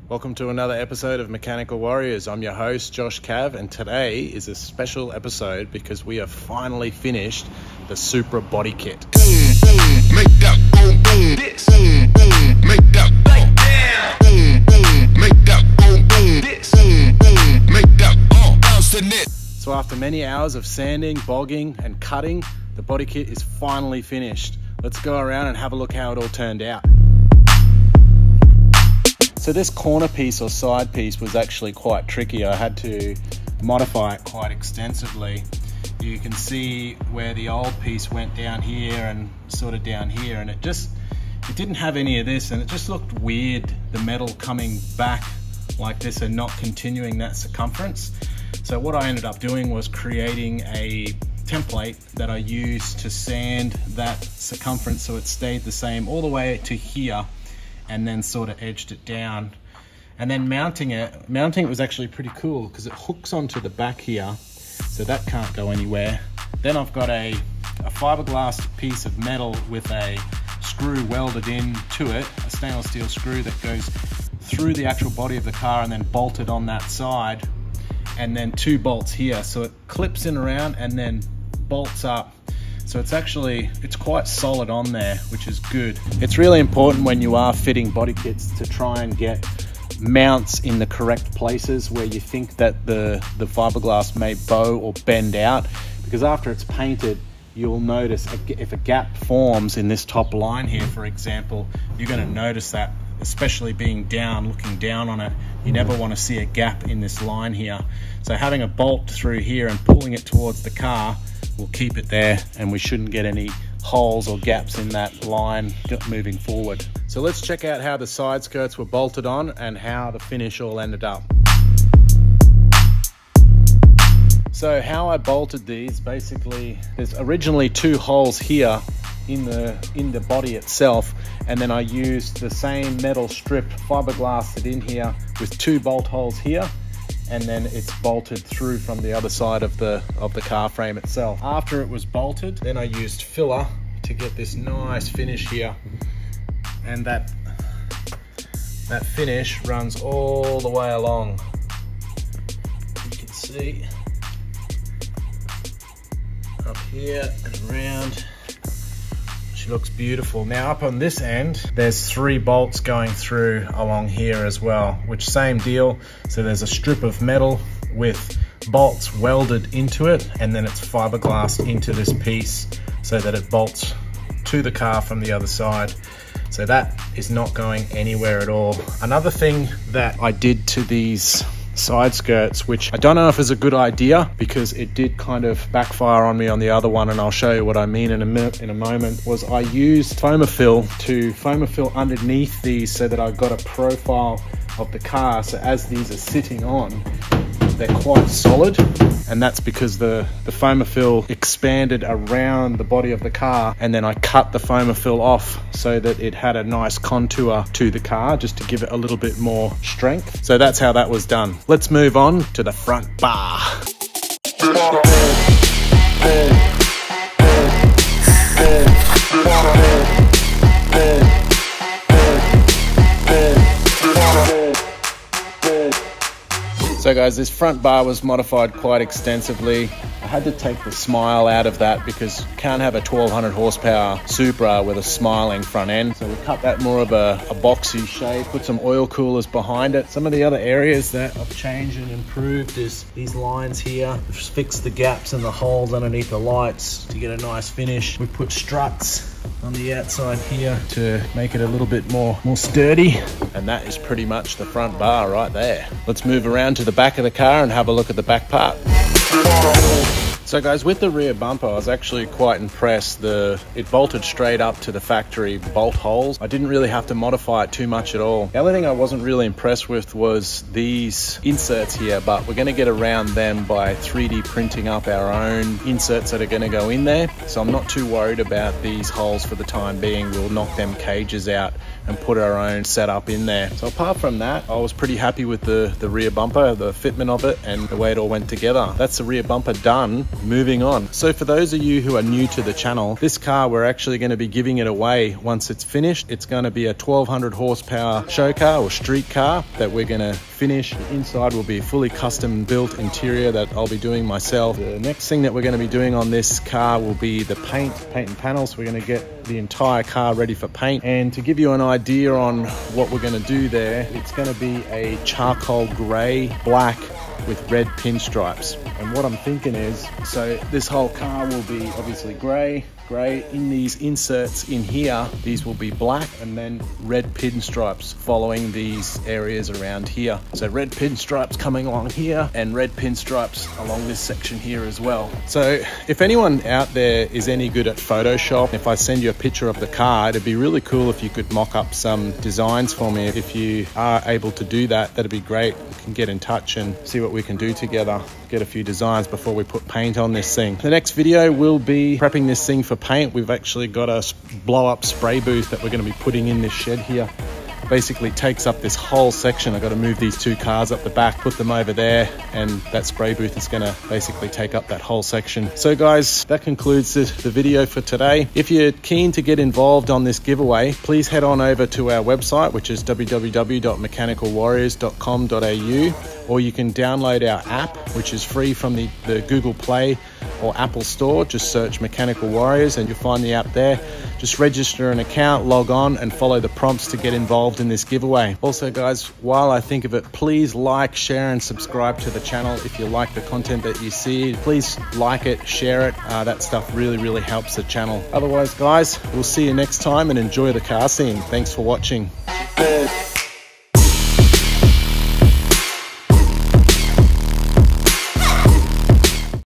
Welcome to another episode of Mechanical Warriors. I'm your host, Josh Cav, and today is a special episode because we have finally finished the Supra body kit. Make that boom boom. This make that boom down. Make that boom boom. This make that bounce the net. So after many hours of sanding, bogging, and cutting, the body kit is finally finished. Let's go around and have a look how it all turned out. So this corner piece or side piece was actually quite tricky. I had to modify it quite extensively. You can see where the old piece went down here and sort of down here, and it didn't have any of this, and it just looked weird, the metal coming back like this and not continuing that circumference. So what I ended up doing was creating a template that I used to sand that circumference so it stayed the same all the way to here, and then sort of edged it down. And then mounting it was actually pretty cool because it hooks onto the back here, so that can't go anywhere. Then I've got a fiberglass piece of metal with a screw welded into it, a stainless steel screw that goes through the actual body of the car and then bolted on that side, and then 2 bolts here, so it clips in around and then bolts up. So it's quite solid on there, which is good. It's really important when you are fitting body kits to try and get mounts in the correct places where you think that the fiberglass may bow or bend out, because after it's painted, you'll notice if a gap forms in this top line here, for example, you're going to notice that, especially being down, looking down on it. You never want to see a gap in this line here. So having a bolt through here and pulling it towards the car will keep it there, and we shouldn't get any holes or gaps in that line moving forward. So let's check out how the side skirts were bolted on and how the finish all ended up. So how I bolted these, basically there's originally 2 holes here in the body itself, and then I used the same metal strip, fiberglassed it in here with 2 bolt holes here, and then it's bolted through from the other side of the car frame itself. After it was bolted, then I used filler to get this nice finish here, and that finish runs all the way along. You can see up here and around. She looks beautiful. Now up on this end, there's 3 bolts going through along here as well, which same deal. So there's a strip of metal with bolts welded into it, and then it's fiberglassed into this piece so that it bolts to the car from the other side. So that is not going anywhere at all. Another thing that I did to these side skirts, which I don't know if is a good idea because it did kind of backfire on me on the other one, and I'll show you what I mean in a moment, was I used foamofill to foamofill underneath these so that I got a profile of the car. So as these are sitting on, they're quite solid, and that's because the foamofill expanded around the body of the car, and then I cut the foamofill off so that it had a nice contour to the car just to give it a little bit more strength. So that's how that was done. Let's move on to the front bar. So guys, this front bar was modified quite extensively. I had to take the smile out of that because you can't have a 1200 horsepower Supra with a smiling front end. So we cut that more of a boxy shape, put some oil coolers behind it. Some of the other areas that I've changed and improved is these lines here. We've fixed the gaps and the holes underneath the lights to get a nice finish. We put struts on the outside here to make it a little bit more sturdy, and that is pretty much the front bar right there. Let's move around to the back of the car and have a look at the back part. So guys, with the rear bumper, I was actually quite impressed. It bolted straight up to the factory bolt holes. I didn't really have to modify it too much at all. The other thing I wasn't really impressed with was these inserts here, but we're going to get around them by 3D printing up our own inserts that are going to go in there. So I'm not too worried about these holes for the time being. We'll knock them cages out and put our own setup in there. So apart from that, I was pretty happy with the rear bumper, the fitment of it, and the way it all went together. That's the rear bumper done. Moving on. So for those of you who are new to the channel, this car, we're actually going to be giving it away once it's finished. It's going to be a 1200 horsepower show car or street car that we're going to finish. The inside will be a fully custom built interior that I'll be doing myself. The next thing that we're going to be doing on this car will be the paint and panels. We're going to get the entire car ready for paint. And to give you an idea on what we're going to do there, it's going to be a charcoal grey black with red pinstripes. And what I'm thinking is, so this whole car will be obviously grey. In these inserts in here, these will be black, and then red pinstripes following these areas around here. So red pinstripes coming along here and red pinstripes along this section here as well. So if anyone out there is any good at Photoshop, if I send you a picture of the car, it'd be really cool if you could mock up some designs for me. If you are able to do that, that'd be great. We can get in touch and see what we can do together, get a few designs before we put paint on this thing. The next video will be prepping this thing for paint. We've actually got a blow up spray booth that we're going to be putting in this shed here. Basically takes up this whole section. I've got to move these two cars up the back, put them over there, and that spray booth is going to basically take up that whole section. So guys, that concludes the video for today. If you're keen to get involved on this giveaway, please head on over to our website, which is www.mechanicalwarriors.com.au, or you can download our app, which is free from the Google Play or Apple Store. Just search Mechanical Warriors and you'll find the app there. Just register an account, log on, and follow the prompts to get involved in this giveaway. Also guys, while I think of it, please like, share, and subscribe to the channel. If you like the content that you see, please like it, share it. That stuff really helps the channel. Otherwise guys, we'll see you next time, and enjoy the car scene. Thanks for watching.